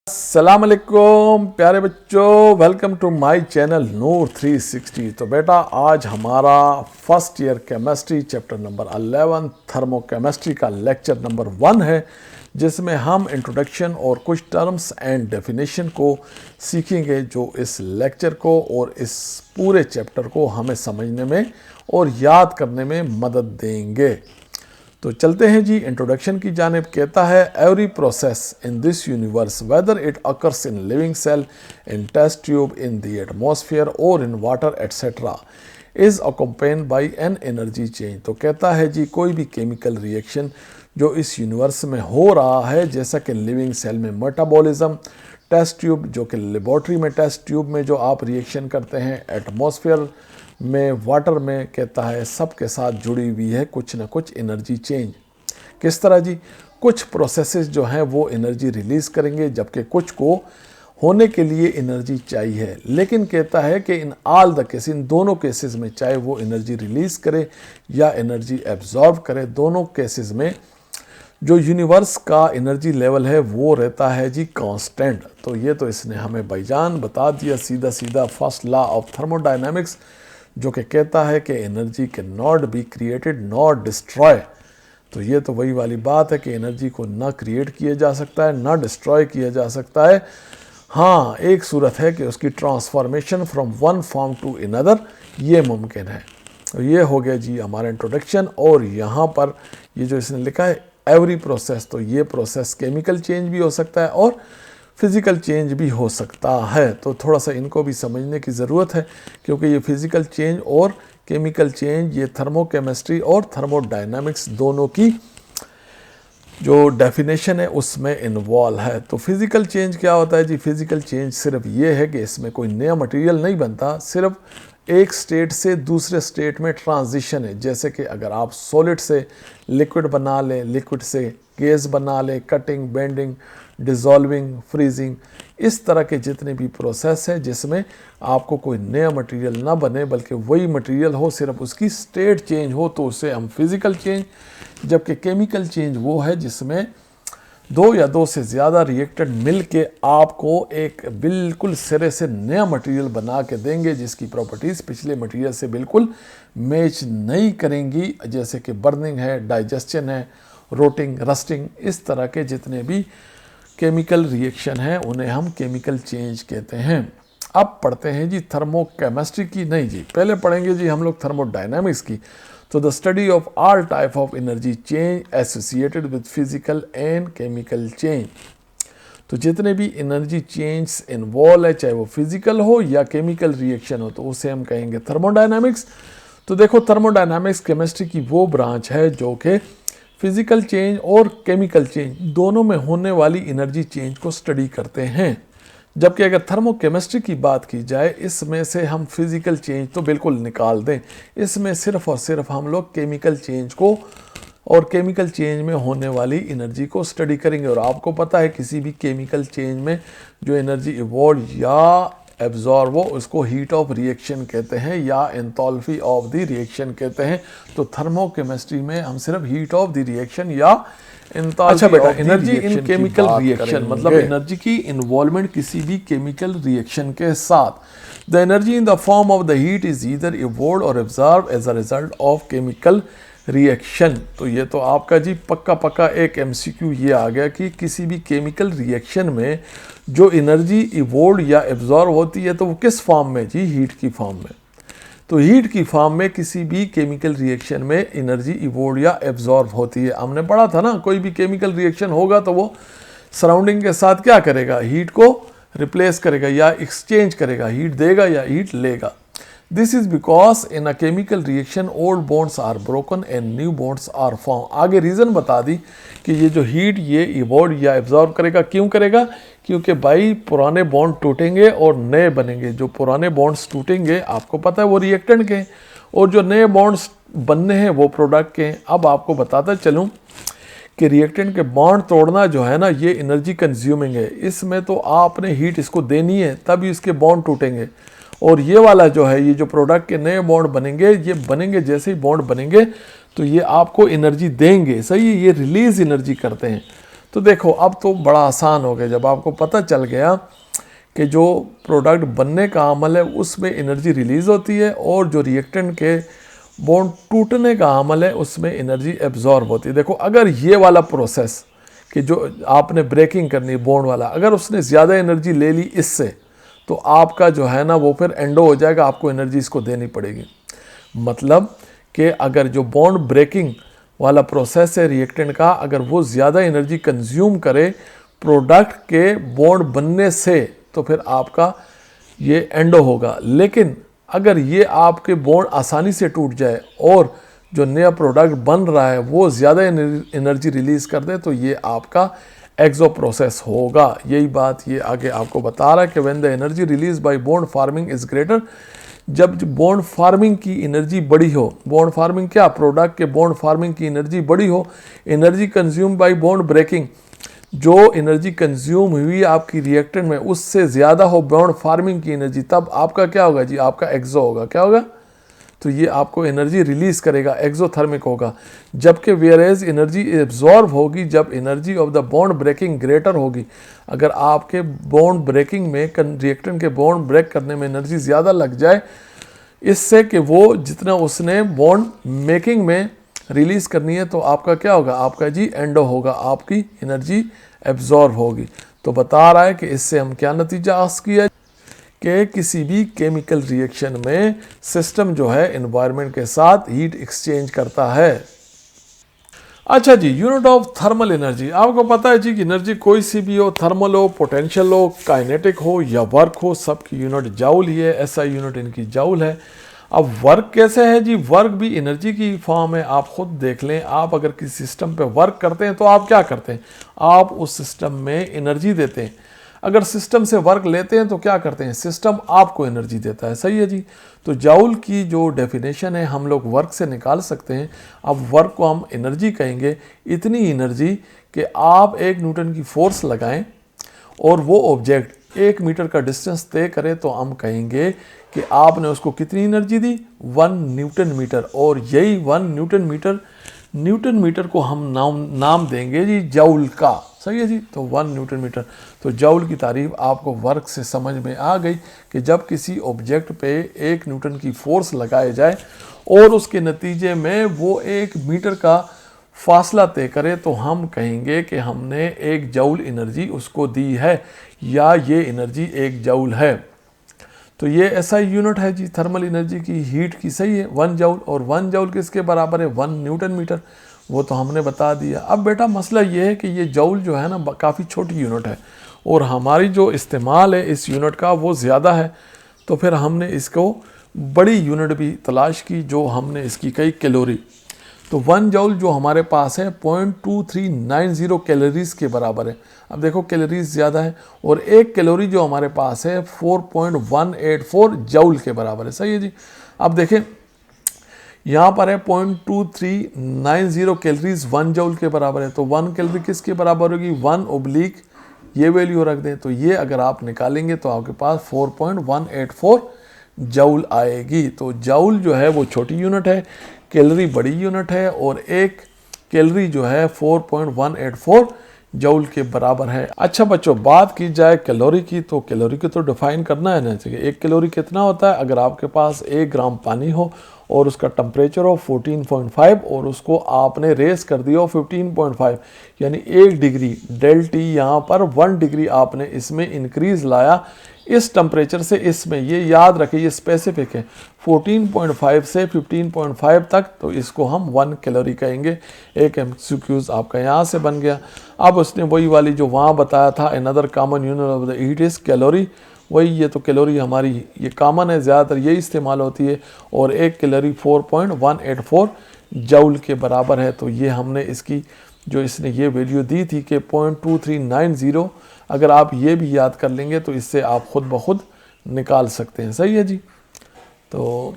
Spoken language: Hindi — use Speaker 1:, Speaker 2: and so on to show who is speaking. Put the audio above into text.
Speaker 1: अस्सलाम वालेकुम प्यारे बच्चों, वेलकम टू माय चैनल नूर 360। तो बेटा आज हमारा first year chemistry chapter number 11 thermochemistry का लेक्चर नंबर 1 है, जिसमें हम इंट्रोडक्शन और कुछ टर्म्स एंड डेफिनेशन को सीखेंगे जो इस लेक्चर को और इस पूरे चैप्टर को हमें समझने में और याद करने में मदद देंगे। तो चलते हैं जी इंट्रोडक्शन की जानिब। कहता है every process in this universe whether it occurs in living cell, in test tube, in the atmosphere और in water etcetera is accompanied by an energy change. तो कहता है जी कोई भी केमिकल रिएक्शन जो इस यूनिवर्स में हो रहा है, जैसा कि लिविंग सेल में मेटाबॉलिज्म, टेस्ट ट्यूब जो कि लेबॉर्ट्री में टेस्ट ट्यूब में जो आप रिएक्शन करते हैं, एटमॉस्फेयर में, वाटर में, कहता है सब के साथ जुड़ी हुई है कुछ ना कुछ एनर्जी चेंज। किस तरह जी? कुछ प्रोसेसेस जो हैं वो एनर्जी रिलीज़ करेंगे, जबकि कुछ को होने के लिए एनर्जी चाहिए। लेकिन कहता है कि इन ऑल द केस, इन दोनों केसेस में, चाहे वो एनर्जी रिलीज़ करे या एनर्जी एब्जॉर्ब करे, दोनों केसेस में जो यूनिवर्स का एनर्जी लेवल है वो रहता है जी कांस्टेंट। तो ये तो इसने हमें भाईजान बता दिया सीधा सीधा फर्स्ट लॉ ऑफ थर्मोडायनामिक्स, जो कि कहता है कि energy can not be created not destroy. तो ये तो वही वाली बात है कि एनर्जी को ना क्रिएट किया जा सकता है ना डिस्ट्रॉय किया जा सकता है। हाँ, एक सूरत है कि उसकी transformation from one form to another ये मुमकिन है। तो ये हो गया जी हमारा इंट्रोडक्शन। और यहाँ पर ये जो इसने लिखा है एवरी प्रोसेस, तो ये प्रोसेस केमिकल चेंज भी हो सकता है और फिज़िकल चेंज भी हो सकता है। तो थोड़ा सा इनको भी समझने की ज़रूरत है, क्योंकि ये फिज़िकल चेंज और केमिकल चेंज ये थर्मोकेमिस्ट्री और थर्मोडायनामिक्स दोनों की जो डेफिनेशन है उसमें इन्वॉल्व है। तो फिज़िकल चेंज क्या होता है जी? फिज़िकल चेंज सिर्फ ये है कि इसमें कोई नया मटेरियल नहीं बनता, सिर्फ एक स्टेट से दूसरे स्टेट में ट्रांजिशन है। जैसे कि अगर आप सॉलिड से लिक्विड बना लें, लिक्विड से गैस बना लें, कटिंग, बेंडिंग, डिज़ोल्विंग, फ्रीजिंग, इस तरह के जितने भी प्रोसेस है जिसमें आपको कोई नया मटेरियल ना बने बल्कि वही मटेरियल हो, सिर्फ उसकी स्टेट चेंज हो, तो उसे हम फिज़िकल चेंज। जबकि केमिकल चेंज वो है जिसमें दो या दो से ज़्यादा रिएक्टेंट मिल के आपको एक बिल्कुल सिरे से नया मटेरियल बना के देंगे जिसकी प्रॉपर्टीज़ पिछले मटेरियल से बिल्कुल मैच नहीं करेंगी। जैसे कि बर्निंग है, डाइजेशन है, रोटिंग, रस्टिंग, इस तरह के जितने भी केमिकल रिएक्शन हैं उन्हें हम केमिकल चेंज कहते हैं। अब पढ़ते हैं जी थर्मोकेमिस्ट्री की, नहीं जी पहले पढ़ेंगे जी हम लोग थर्मोडायनामिक्स की। तो the study of all type of energy change associated with physical and chemical change. तो जितने भी एनर्जी चेंज इन्वॉल्व है, चाहे वो फिजिकल हो या केमिकल रिएक्शन हो, तो उसे हम कहेंगे थर्मोडायनामिक्स। तो देखो थर्मोडायनामिक्स केमिस्ट्री की वो ब्रांच है जो कि फिजिकल चेंज और केमिकल चेंज दोनों में होने वाली एनर्जी चेंज को स्टडी करते हैं। जबकि अगर थर्मोकेमिस्ट्री की बात की जाए, इसमें से हम फिजिकल चेंज तो बिल्कुल निकाल दें, इसमें सिर्फ और सिर्फ हम लोग केमिकल चेंज को और केमिकल चेंज में होने वाली एनर्जी को स्टडी करेंगे। और आपको पता है किसी भी केमिकल चेंज में जो एनर्जी इवॉल्व या एब्जॉर्ब हो उसको हीट ऑफ रिएक्शन कहते हैं या एंथैल्पी ऑफ द रिएक्शन कहते हैं। तो थर्मोकेमिस्ट्री में हम सिर्फ हीट ऑफ द रिएक्शन या अच्छा बेटा, एनर्जी इन केमिकल रिएक्शन मतलब एनर्जी की इन्वॉल्वमेंट किसी भी केमिकल रिएक्शन के साथ। The energy in the form of the heat is either evolve or absorb as a result of chemical reaction. तो ये तो आपका जी पक्का एक एमसीक्यू ये आ गया कि किसी भी केमिकल रिएक्शन में जो एनर्जी इवॉल्व या एब्जॉर्ब होती है तो वो किस फॉर्म में जी? हीट की फॉर्म में। तो हीट की फॉर्म में किसी भी केमिकल रिएक्शन में एनर्जी इवॉल्व या एब्जॉर्ब होती है। हमने पढ़ा था ना, कोई भी केमिकल रिएक्शन होगा तो वो सराउंडिंग के साथ क्या करेगा? हीट को रिप्लेस करेगा या एक्सचेंज करेगा, हीट देगा या हीट लेगा। This is because in a chemical reaction old bonds are broken and new bonds are form. आगे रीज़न बता दी कि ये जो हीट ये इवॉल्व या एब्जॉर्ब करेगा, क्यों करेगा? क्योंकि भाई पुराने बॉन्ड टूटेंगे और नए बनेंगे। जो पुराने बॉन्ड्स टूटेंगे आपको पता है वो रिएक्टेंट के हैं, और जो नए बॉन्ड्स बनने हैं वो प्रोडक्ट के हैं। अब आपको बताता चलूँ कि रिएक्टेंट के बॉन्ड तोड़ना जो है ना, ये एनर्जी कंज्यूमिंग है। इसमें तो आपने हीट इसको देनी है तभी इसके बॉन्ड टूटेंगे। और ये वाला जो है, ये जो प्रोडक्ट के नए बॉन्ड बनेंगे, ये बनेंगे जैसे ही बॉन्ड बनेंगे तो ये आपको एनर्जी देंगे, सही है, ये रिलीज एनर्जी करते हैं। तो देखो अब तो बड़ा आसान हो गया, जब आपको पता चल गया कि जो प्रोडक्ट बनने का अमल है उसमें एनर्जी रिलीज़ होती है और जो रिएक्टेंट के बॉन्ड टूटने का अमल है उसमें एनर्जी एब्जॉर्ब होती है। देखो अगर ये वाला प्रोसेस कि जो आपने ब्रेकिंग करनी बॉन्ड वाला, अगर उसने ज़्यादा एनर्जी ले ली इससे, तो आपका जो है ना वो फिर एंडो हो जाएगा, आपको एनर्जी इसको देनी पड़ेगी। मतलब कि अगर जो बॉन्ड ब्रेकिंग वाला प्रोसेस है रिएक्टेंट का, अगर वो ज़्यादा एनर्जी कंज्यूम करे प्रोडक्ट के बॉन्ड बनने से, तो फिर आपका ये एंडो होगा। लेकिन अगर ये आपके बॉन्ड आसानी से टूट जाए और जो नया प्रोडक्ट बन रहा है वो ज़्यादा एनर्जी रिलीज़ कर दे, तो ये आपका एक्सो प्रोसेस होगा। यही बात ये आगे आपको बता रहा है कि when the energy release by bond forming is greater, जब बॉन्ड फार्मिंग की एनर्जी बड़ी हो, बॉन्ड फार्मिंग क्या, प्रोडक्ट के बॉन्ड फार्मिंग की एनर्जी बड़ी हो, energy consume by bond breaking, जो एनर्जी कंज्यूम हुई आपकी रिएक्टेंट में उससे ज़्यादा हो बॉन्ड फार्मिंग की एनर्जी, तब आपका क्या होगा जी, आपका एक्सो होगा। क्या होगा, तो ये आपको एनर्जी रिलीज करेगा, एक्सोथर्मिक होगा। जबकि वेयरएज एनर्जी एब्जॉर्ब होगी जब energy of the bond breaking greater होगी। अगर आपके बॉन्ड ब्रेकिंग में रिएक्टेंट के बॉन्ड ब्रेक करने में एनर्जी ज़्यादा लग जाए, इससे कि वो जितना उसने बॉन्ड मेकिंग में रिलीज़ करनी है, तो आपका क्या होगा, आपका जी एंडो होगा, आपकी एनर्जी एब्जॉर्ब होगी। तो बता रहा है कि इससे हम क्या नतीजा हासिल किया कि किसी भी केमिकल रिएक्शन में सिस्टम जो है एनवायरनमेंट के साथ हीट एक्सचेंज करता है। अच्छा जी, यूनिट ऑफ थर्मल एनर्जी, आपको पता है जी कि एनर्जी कोई सी भी हो, थर्मल हो, पोटेंशियल हो, काइनेटिक हो या वर्क हो, सबकी यूनिट जाउल ही है। एसआई यूनिट इनकी जाउल है। अब वर्क कैसे है जी, वर्क भी एनर्जी की फॉर्म है। आप खुद देख लें, आप अगर किसी सिस्टम पे वर्क करते हैं तो आप क्या करते हैं, आप उस सिस्टम में एनर्जी देते हैं। अगर सिस्टम से वर्क लेते हैं तो क्या करते हैं, सिस्टम आपको एनर्जी देता है। सही है जी। तो जाउल की जो डेफिनेशन है हम लोग वर्क से निकाल सकते हैं। अब वर्क को हम एनर्जी कहेंगे, इतनी एनर्जी कि आप 1 न्यूटन की फोर्स लगाएं और वो ऑब्जेक्ट 1 मीटर का डिस्टेंस तय करे, तो हम कहेंगे कि आपने उसको कितनी एनर्जी दी, 1 न्यूटन मीटर। और यही 1 न्यूटन मीटर को हम नाम देंगे जी जाउल का। सही है जी। तो 1 न्यूटन मीटर, तो जाउल की तारीफ आपको वर्क से समझ में आ गई कि जब किसी ऑब्जेक्ट पे 1 न्यूटन की फोर्स लगाए जाए और उसके नतीजे में वो 1 मीटर का फासला तय करे, तो हम कहेंगे कि हमने 1 जाउल एनर्जी उसको दी है, या ये एनर्जी 1 जाउल है। तो ये ऐसा यूनिट है जी थर्मल एनर्जी की, हीट की। सही है, 1 जाउल। और 1 जाउल किसके बराबर है, 1 न्यूटन मीटर, वो तो हमने बता दिया। अब बेटा मसला ये है कि ये जाउल जो है ना काफ़ी छोटी यूनिट है और हमारी जो इस्तेमाल है इस यूनिट का वो ज़्यादा है। तो फिर हमने इसको बड़ी यूनिट भी तलाश की, जो हमने इसकी कई कैलोरी। तो 1 जाउल जो हमारे पास है 0.2390 कैलोरीज के बराबर है। अब देखो कैलोरीज ज़्यादा है, और 1 कैलोरी जो हमारे पास है 4.184 जाउल के बराबर है। सही है जी। अब देखें यहाँ पर है 0.2390 कैलोरीज 1 जाउल के बराबर है। तो 1 कैलोरी किसके बराबर होगी, 1 ये वैल्यू रख दें, तो ये अगर आप निकालेंगे तो आपके पास 4.184 जाउल आएगी। तो जाउल जो है वो छोटी यूनिट है, कैलोरी बड़ी यूनिट है, और 1 कैलोरी जो है 4.184 जाउल के बराबर है। अच्छा बच्चों, बात की जाए कैलोरी की, तो कैलोरी को तो डिफाइन करना है ना चाहिए। 1 कैलोरी कितना होता है, अगर आपके पास 1 ग्राम पानी हो और उसका टेम्परेचर हो 14.5 और उसको आपने रेस कर दिया हो 15.5, यानी 1 डिग्री डेल टी, यहाँ पर 1 डिग्री आपने इसमें इंक्रीज लाया इस टेम्परेचर से इसमें। ये याद रखें, ये स्पेसिफिक है, 14.5 से 15.5 तक, तो इसको हम 1 कैलोरी कहेंगे। एक MCQ आपका यहाँ से बन गया। अब उसने वही वाली जो वहाँ बताया था, another common unit of the heat is calorie, वही ये तो कैलोरी हमारी ये कॉमन है, ज़्यादातर यही इस्तेमाल होती है, और 1 कैलोरी 4.184 जाउल के बराबर है। तो ये हमने इसकी जो इसने ये वैल्यू दी थी कि 0.2390, अगर आप ये भी याद कर लेंगे तो इससे आप खुद ब खुद निकाल सकते हैं। सही है जी। तो